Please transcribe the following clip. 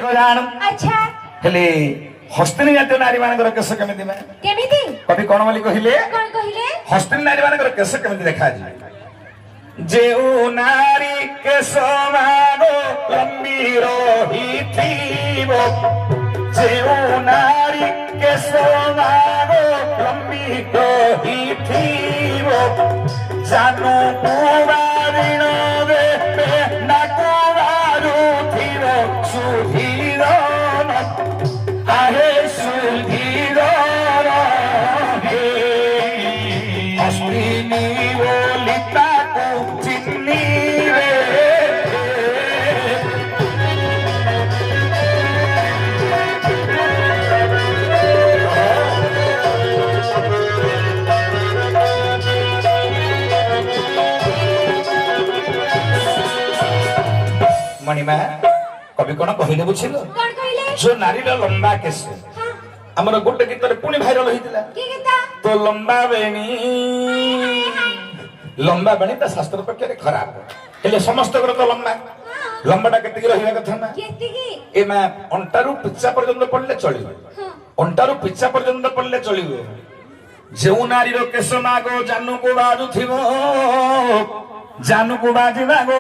अच्छा हेले हस्तिनी जातीय नारी मानकर केस केमिति में केमिति कवि कौन बोली कहिले कोन कहिले हस्तिनी नारी मानकर केस केमिति देखा जी जेउ नारी केस मागो लंबी रहिथिबो जेउ नारी केस मागो लंबी रहिथिबो जानु कुवारिण देबे ना कुवारुथिबो सुधीरन आहे सुधीरन हे हस्तिनी बोली ताकू चिन्नी रे मणिमा कवि कौन कहले बुझिल कोन कहिले जो नारी लंबा केस हां हमर गोटे गीत रे पुणी भाइराल होइतिला की गीता तो लंबा बेणी तो शास्त्र पक्ष खराब हेले समस्त तो लंबा लंबाटा केतिकी रहिबा कथा ना केतिकी ए मा अंटारू पिच्चा पर्यंत पडले चलिबो हां अंटारू पिच्चा पर्यंत पडले चलिबो जेउ नारी रो केस मागो जानू को बाजु थिबो जानू को बाजिबा गो